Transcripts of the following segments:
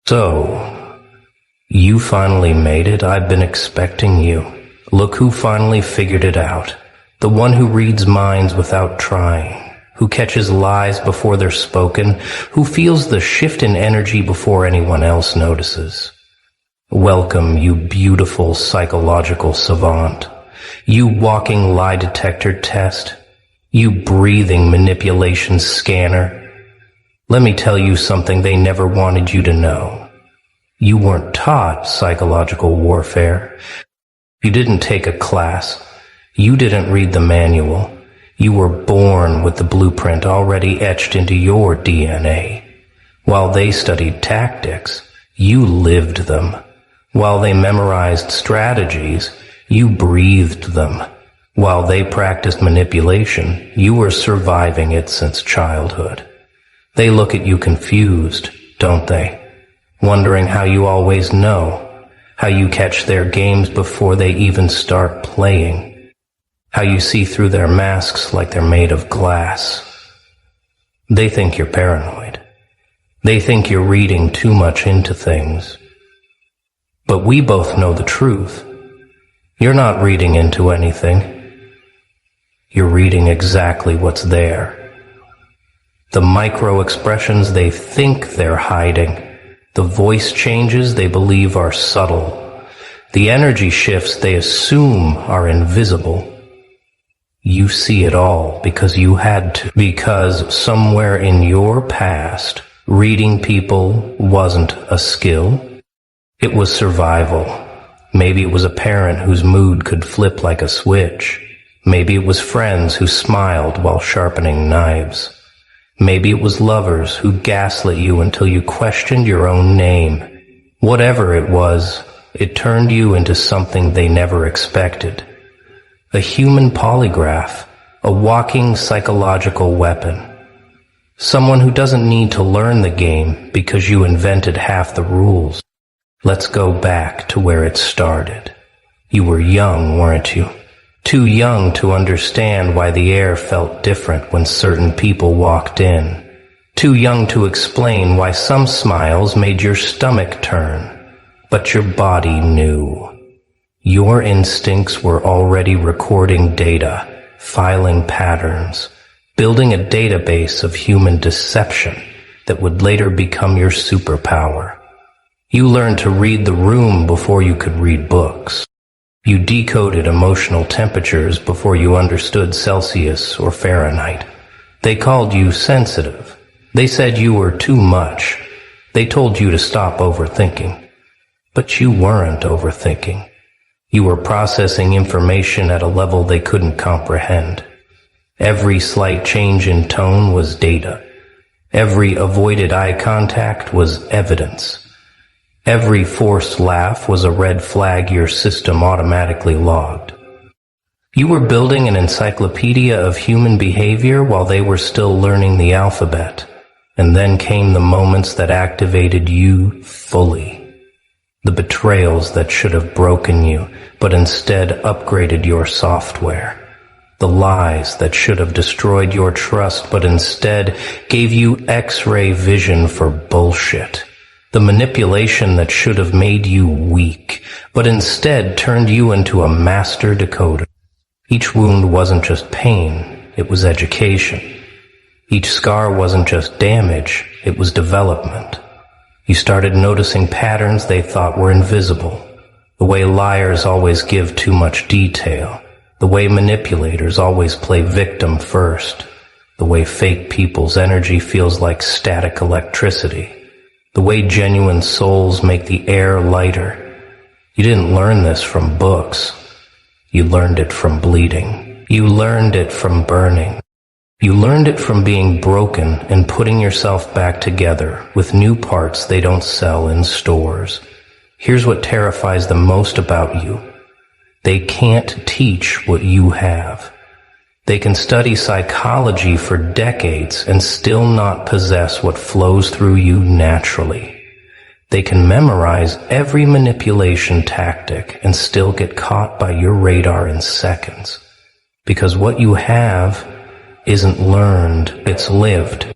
So, you finally made it. I've been expecting you. Look who finally figured it out. The one who reads minds without trying, who catches lies before they're spoken, who feels the shift in energy before anyone else notices. Welcome, you beautiful psychological savant. You walking lie detector test. You breathing manipulation scanner. Let me tell you something they never wanted you to know. You weren't taught psychological warfare. You didn't take a class. You didn't read the manual. You were born with the blueprint already etched into your DNA. While they studied tactics, you lived them. While they memorized strategies, you breathed them. While they practiced manipulation, you were surviving it since childhood. They look at you confused, don't they? Wondering how you always know, how you catch their games before they even start playing, how you see through their masks like they're made of glass. They think you're paranoid. They think you're reading too much into things. But we both know the truth. You're not reading into anything. You're reading exactly what's there. The micro-expressions they think they're hiding, the voice changes they believe are subtle, the energy shifts they assume are invisible. You see it all because you had to, because somewhere in your past, reading people wasn't a skill. It was survival. Maybe it was a parent whose mood could flip like a switch. Maybe it was friends who smiled while sharpening knives. Maybe it was lovers who gaslit you until you questioned your own name. Whatever it was, it turned you into something they never expected. A human polygraph, a walking psychological weapon. Someone who doesn't need to learn the game because you invented half the rules. Let's go back to where it started. You were young, weren't you? Too young to understand why the air felt different when certain people walked in. Too young to explain why some smiles made your stomach turn. But your body knew. Your instincts were already recording data, filing patterns, building a database of human deception that would later become your superpower. You learned to read the room before you could read books. You decoded emotional temperatures before you understood Celsius or Fahrenheit. They called you sensitive. They said you were too much. They told you to stop overthinking. But you weren't overthinking. You were processing information at a level they couldn't comprehend. Every slight change in tone was data. Every avoided eye contact was evidence. Every forced laugh was a red flag your system automatically logged. You were building an encyclopedia of human behavior while they were still learning the alphabet. And then came the moments that activated you fully. The betrayals that should have broken you, but instead upgraded your software. The lies that should have destroyed your trust, but instead gave you X-ray vision for bullshit. The manipulation that should have made you weak, but instead turned you into a master decoder. Each wound wasn't just pain, it was education. Each scar wasn't just damage, it was development. You started noticing patterns they thought were invisible. The way liars always give too much detail. The way manipulators always play victim first. The way fake people's energy feels like static electricity. The way genuine souls make the air lighter. You didn't learn this from books. You learned it from bleeding. You learned it from burning. You learned it from being broken and putting yourself back together with new parts they don't sell in stores. Here's what terrifies them most about you. They can't teach what you have. They can study psychology for decades and still not possess what flows through you naturally. They can memorize every manipulation tactic and still get caught by your radar in seconds. Because what you have isn't learned, it's lived.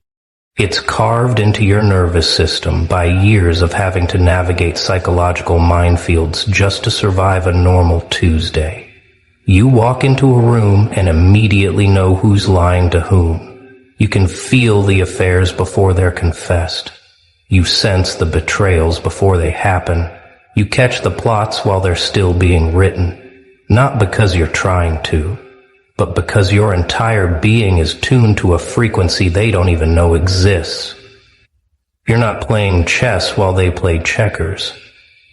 It's carved into your nervous system by years of having to navigate psychological minefields just to survive a normal Tuesday. You walk into a room and immediately know who's lying to whom. You can feel the affairs before they're confessed. You sense the betrayals before they happen. You catch the plots while they're still being written, not because you're trying to, but because your entire being is tuned to a frequency they don't even know exists. You're not playing chess while they play checkers.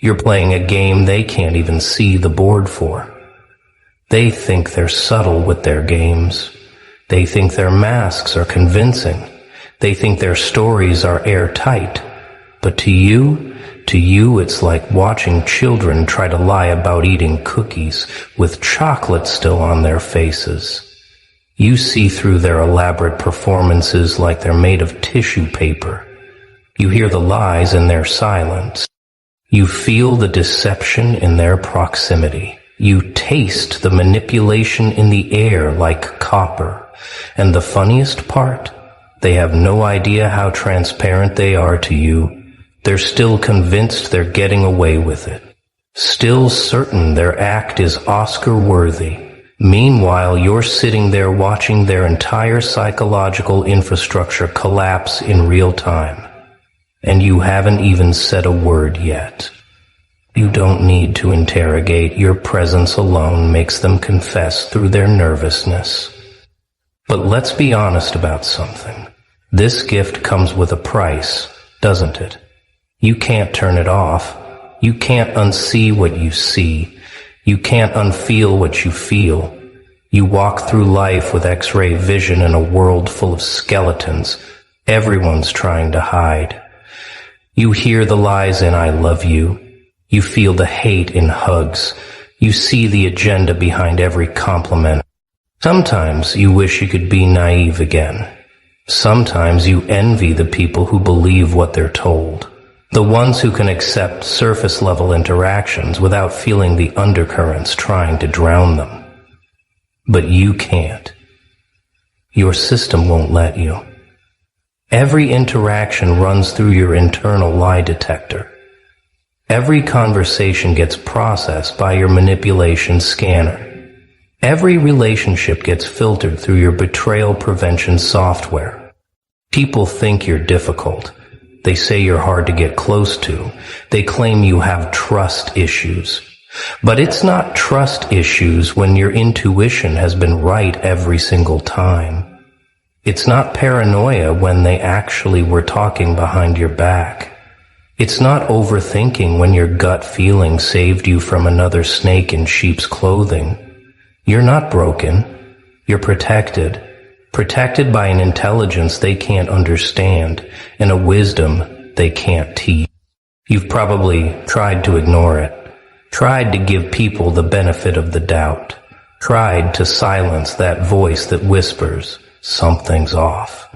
You're playing a game they can't even see the board for. They think they're subtle with their games. They think their masks are convincing. They think their stories are airtight. But to you, it's like watching children try to lie about eating cookies with chocolate still on their faces. You see through their elaborate performances like they're made of tissue paper. You hear the lies in their silence. You feel the deception in their proximity. You taste the manipulation in the air like copper. And the funniest part, they have no idea how transparent they are to you. They're still convinced they're getting away with it, still certain their act is Oscar-worthy. Meanwhile, you're sitting there watching their entire psychological infrastructure collapse in real time, and you haven't even said a word yet. You don't need to interrogate. Your presence alone makes them confess through their nervousness. But let's be honest about something. This gift comes with a price, doesn't it? You can't turn it off. You can't unsee what you see. You can't unfeel what you feel. You walk through life with X-ray vision in a world full of skeletons. Everyone's trying to hide. You hear the lies in I love you. You feel the hate in hugs. You see the agenda behind every compliment. Sometimes you wish you could be naive again. Sometimes you envy the people who believe what they're told. The ones who can accept surface-level interactions without feeling the undercurrents trying to drown them. But you can't. Your system won't let you. Every interaction runs through your internal lie detector. Every conversation gets processed by your manipulation scanner. Every relationship gets filtered through your betrayal prevention software. People think you're difficult. They say you're hard to get close to. They claim you have trust issues. But it's not trust issues when your intuition has been right every single time. It's not paranoia when they actually were talking behind your back. It's not overthinking when your gut feeling saved you from another snake in sheep's clothing. You're not broken. You're protected. Protected by an intelligence they can't understand and a wisdom they can't teach. You've probably tried to ignore it, tried to give people the benefit of the doubt, tried to silence that voice that whispers, something's off.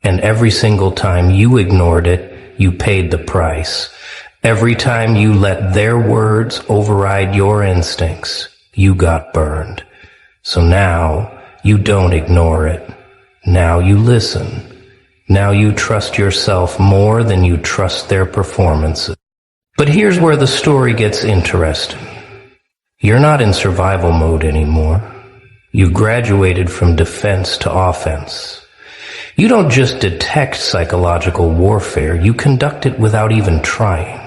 And every single time you ignored it, you paid the price. Every time you let their words override your instincts, you got burned. So now, you don't ignore it. Now you listen. Now you trust yourself more than you trust their performances. But here's where the story gets interesting. You're not in survival mode anymore. You've graduated from defense to offense. You don't just detect psychological warfare, you conduct it without even trying.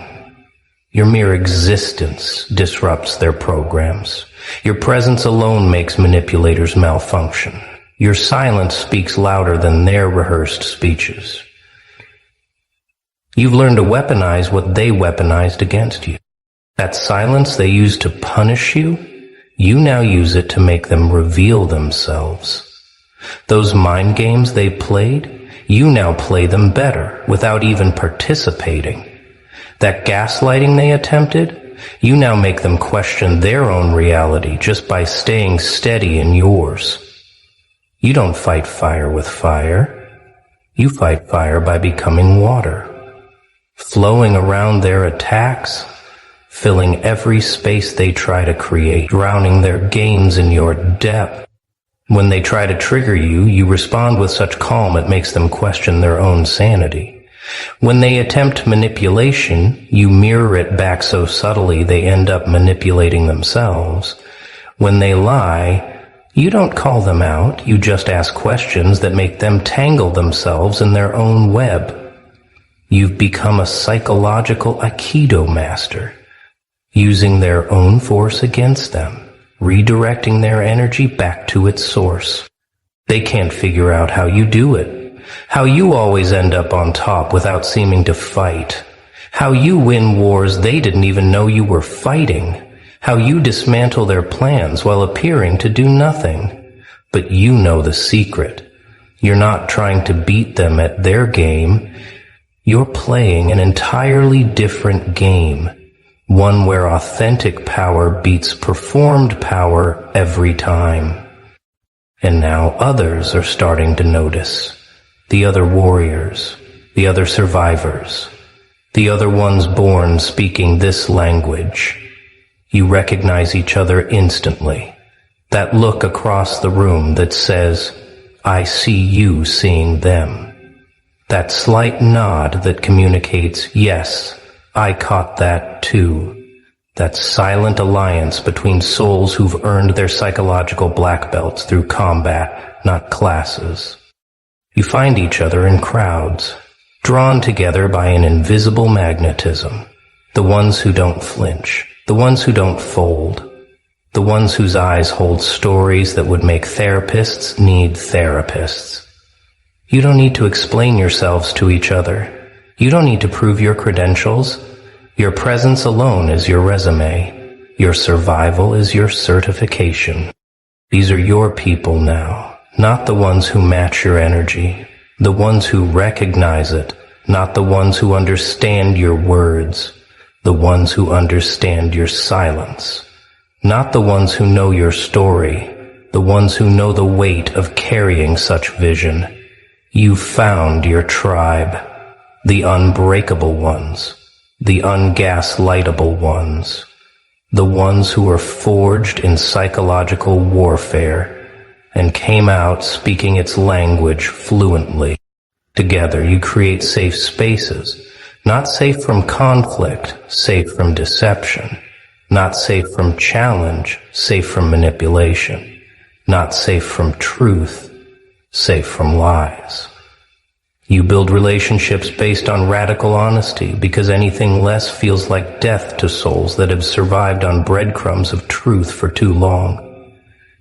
Your mere existence disrupts their programs. Your presence alone makes manipulators malfunction. Your silence speaks louder than their rehearsed speeches. You've learned to weaponize what they weaponized against you. That silence they used to punish you, you now use it to make them reveal themselves. Those mind games they played, you now play them better without even participating. That gaslighting they attempted, you now make them question their own reality just by staying steady in yours. You don't fight fire with fire. You fight fire by becoming water, flowing around their attacks, filling every space they try to create, drowning their games in your depth. When they try to trigger you, you respond with such calm it makes them question their own sanity. When they attempt manipulation, you mirror it back so subtly they end up manipulating themselves. When they lie, you don't call them out, you just ask questions that make them tangle themselves in their own web. You've become a psychological Aikido master, using their own force against them, redirecting their energy back to its source. They can't figure out how you do it, how you always end up on top without seeming to fight, how you win wars they didn't even know you were fighting, how you dismantle their plans while appearing to do nothing. But you know the secret. You're not trying to beat them at their game. You're playing an entirely different game, one where authentic power beats performed power every time. And now others are starting to notice. The other warriors, the other survivors, the other ones born speaking this language. You recognize each other instantly. That look across the room that says, I see you seeing them. That slight nod that communicates, yes, I caught that too. That silent alliance between souls who've earned their psychological black belts through combat, not classes. You find each other in crowds, drawn together by an invisible magnetism. The ones who don't flinch, the ones who don't fold, the ones whose eyes hold stories that would make therapists need therapists. You don't need to explain yourselves to each other. You don't need to prove your credentials. Your presence alone is your resume. Your survival is your certification. These are your people now, not the ones who match your energy, the ones who recognize it, not the ones who understand your words, the ones who understand your silence, not the ones who know your story, the ones who know the weight of carrying such vision. You found your tribe, the unbreakable ones, the ungaslightable ones, the ones who were forged in psychological warfare and came out speaking its language fluently. Together you create safe spaces, not safe from conflict, safe from deception, not safe from challenge, safe from manipulation, not safe from truth, safe from lies. You build relationships based on radical honesty because anything less feels like death to souls that have survived on breadcrumbs of truth for too long.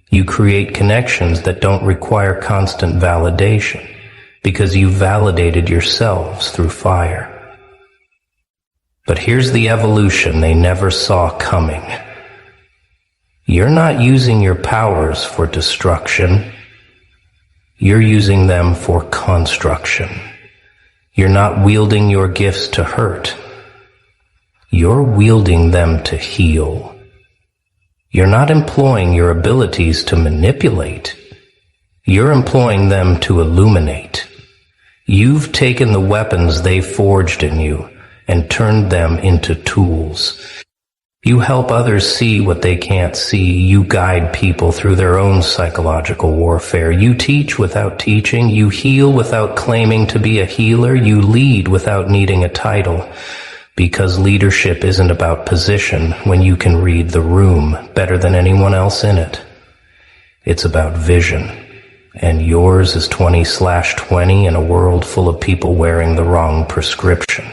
You create connections that don't require constant validation because you validated yourselves through fire. But here's the evolution they never saw coming. You're not using your powers for destruction. You're using them for construction. You're not wielding your gifts to hurt. You're wielding them to heal. You're not employing your abilities to manipulate. You're employing them to illuminate. You've taken the weapons they forged in you and turned them into tools. You help others see what they can't see. You guide people through their own psychological warfare. You teach without teaching. You heal without claiming to be a healer. You lead without needing a title. Because leadership isn't about position when you can read the room better than anyone else in it. It's about vision. And yours is 20/20 in a world full of people wearing the wrong prescription.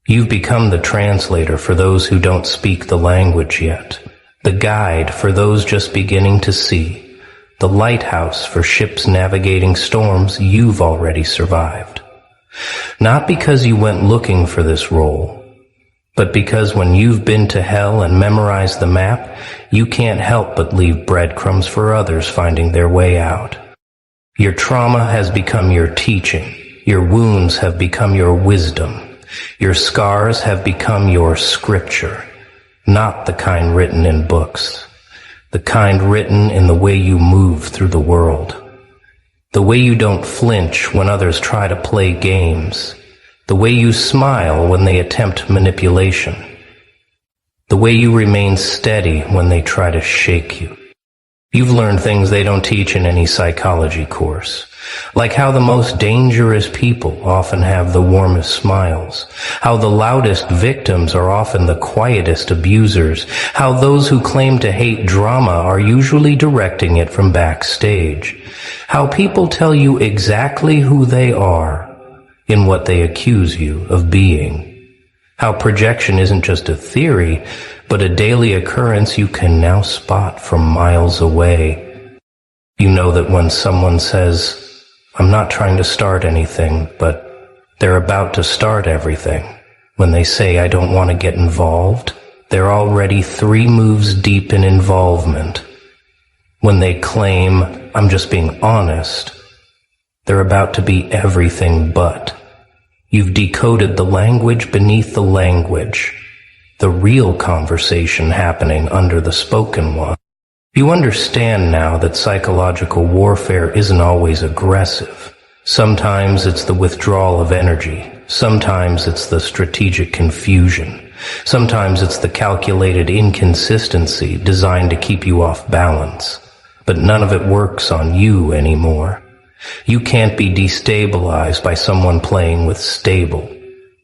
You've become the translator for those who don't speak the language yet, the guide for those just beginning to see, the lighthouse for ships navigating storms you've already survived. Not because you went looking for this role, but because when you've been to hell and memorized the map, you can't help but leave breadcrumbs for others finding their way out. Your trauma has become your teaching. Your wounds have become your wisdom. Your scars have become your scripture, not the kind written in books, the kind written in the way you move through the world, the way you don't flinch when others try to play games, the way you smile when they attempt manipulation, the way you remain steady when they try to shake you. You've learned things they don't teach in any psychology course, like how the most dangerous people often have the warmest smiles, how the loudest victims are often the quietest abusers, how those who claim to hate drama are usually directing it from backstage, how people tell you exactly who they are in what they accuse you of being. How projection isn't just a theory, but a daily occurrence you can now spot from miles away. You know that when someone says, "I'm not trying to start anything," but they're about to start everything. When they say, "I don't want to get involved," they're already 3 moves deep in involvement. When they claim, "I'm just being honest," they're about to be everything but. You've decoded the language beneath the language, the real conversation happening under the spoken one. You understand now that psychological warfare isn't always aggressive. Sometimes it's the withdrawal of energy. Sometimes it's the strategic confusion. Sometimes it's the calculated inconsistency designed to keep you off balance. But none of it works on you anymore. You can't be destabilized by someone playing with stable.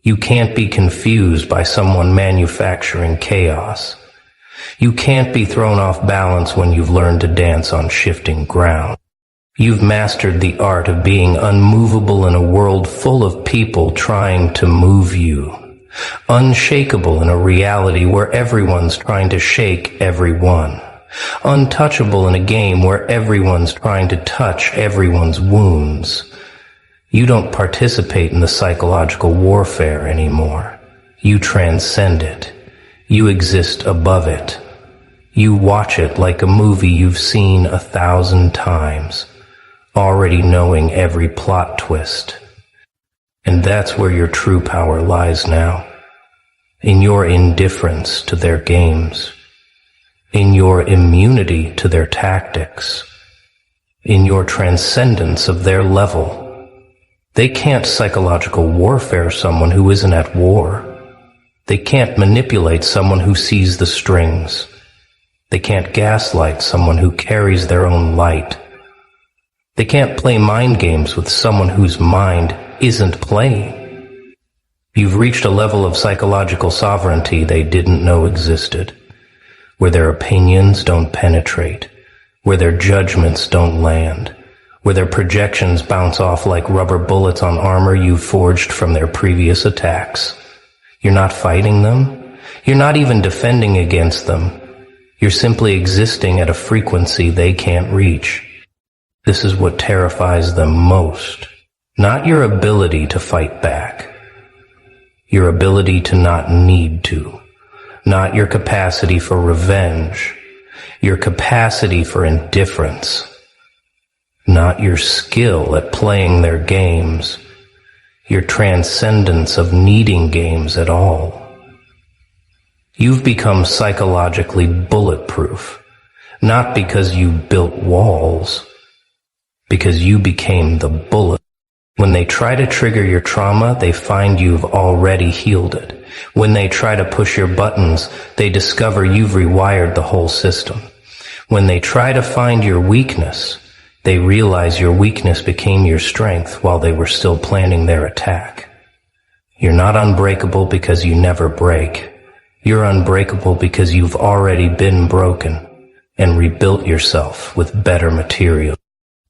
You can't be confused by someone manufacturing chaos. You can't be thrown off balance when you've learned to dance on shifting ground. You've mastered the art of being unmovable in a world full of people trying to move you. Unshakable in a reality where everyone's trying to shake everyone. Untouchable in a game where everyone's trying to touch everyone's wounds. You don't participate in the psychological warfare anymore. You transcend it. You exist above it. You watch it like a movie you've seen 1,000 times, already knowing every plot twist. And that's where your true power lies now. In your indifference to their games. In your immunity to their tactics, in your transcendence of their level. They can't psychological warfare someone who isn't at war. They can't manipulate someone who sees the strings. They can't gaslight someone who carries their own light. They can't play mind games with someone whose mind isn't playing. You've reached a level of psychological sovereignty they didn't know existed, where their opinions don't penetrate, where their judgments don't land, where their projections bounce off like rubber bullets on armor you forged from their previous attacks. You're not fighting them. You're not even defending against them. You're simply existing at a frequency they can't reach. This is what terrifies them most. Not your ability to fight back. Your ability to not need to. Not your capacity for revenge, your capacity for indifference. Not your skill at playing their games, your transcendence of needing games at all. You've become psychologically bulletproof, not because you built walls, because you became the bullet. When they try to trigger your trauma, they find you've already healed it. When they try to push your buttons, they discover you've rewired the whole system. When they try to find your weakness, they realize your weakness became your strength while they were still planning their attack. You're not unbreakable because you never break. You're unbreakable because you've already been broken and rebuilt yourself with better material.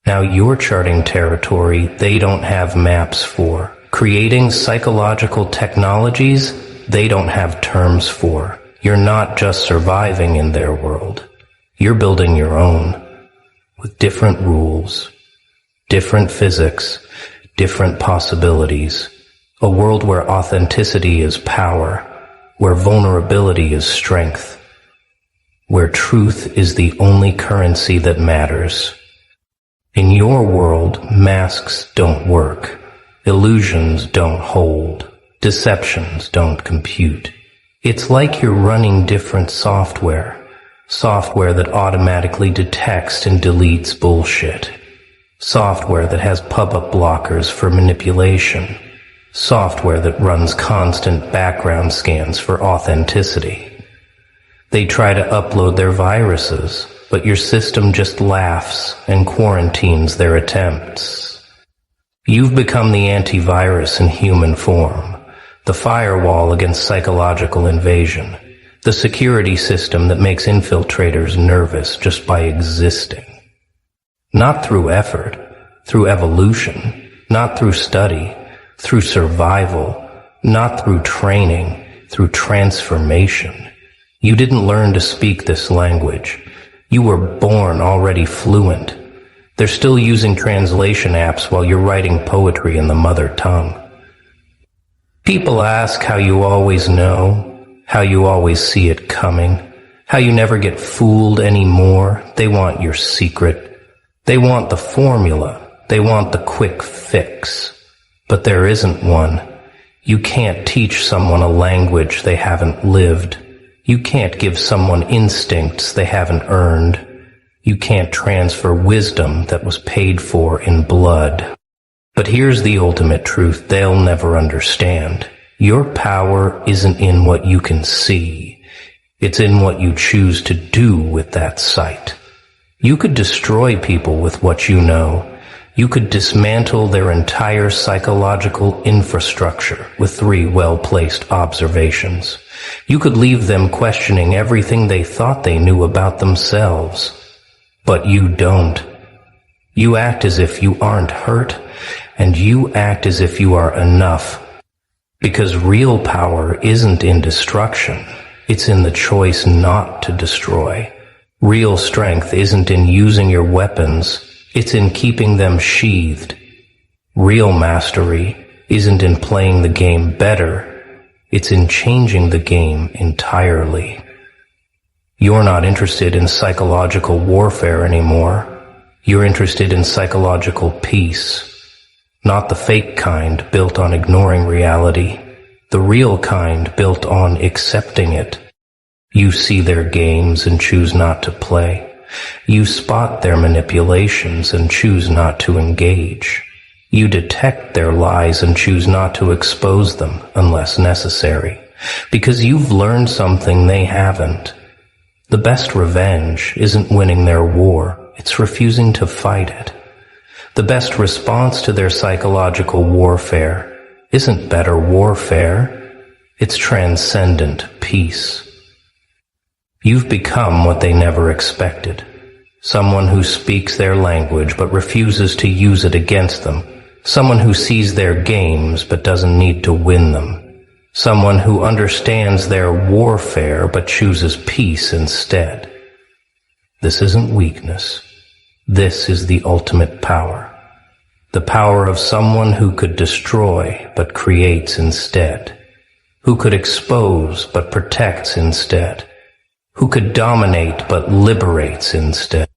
Now you're charting territory they don't have maps for, creating psychological technologies they don't have terms for. You're not just surviving in their world. You're building your own, with different rules, different physics, different possibilities. A world where authenticity is power, where vulnerability is strength, where truth is the only currency that matters. In your world, masks don't work, illusions don't hold, deceptions don't compute. It's like you're running different software that automatically detects and deletes bullshit, software that has pop-up blockers for manipulation, software that runs constant background scans for authenticity. They try to upload their viruses, but your system just laughs and quarantines their attempts. You've become the antivirus in human form, the firewall against psychological invasion, the security system that makes infiltrators nervous just by existing. Not through effort, through evolution, not through study, through survival, not through training, through transformation. You didn't learn to speak this language. You were born already fluent. They're still using translation apps while you're writing poetry in the mother tongue. People ask how you always know, how you always see it coming, how you never get fooled anymore. They want your secret. They want the formula. They want the quick fix. But there isn't one. You can't teach someone a language they haven't lived. You can't give someone instincts they haven't earned. You can't transfer wisdom that was paid for in blood. But here's the ultimate truth they'll never understand. Your power isn't in what you can see. It's in what you choose to do with that sight. You could destroy people with what you know. You could dismantle their entire psychological infrastructure with 3 well-placed observations. You could leave them questioning everything they thought they knew about themselves. But you don't. You act as if you aren't hurt, and you act as if you are enough. Because real power isn't in destruction. It's in the choice not to destroy. Real strength isn't in using your weapons. It's in keeping them sheathed. Real mastery isn't in playing the game better. It's in changing the game entirely. You're not interested in psychological warfare anymore. You're interested in psychological peace. Not the fake kind built on ignoring reality. The real kind built on accepting it. You see their games and choose not to play. You spot their manipulations and choose not to engage. You detect their lies and choose not to expose them unless necessary, because you've learned something they haven't. The best revenge isn't winning their war, it's refusing to fight it. The best response to their psychological warfare isn't better warfare, it's transcendent peace. You've become what they never expected. Someone who speaks their language but refuses to use it against them. Someone who sees their games but doesn't need to win them. Someone who understands their warfare but chooses peace instead. This isn't weakness. This is the ultimate power. The power of someone who could destroy but creates instead. Who could expose but protects instead. Who could dominate but liberates instead.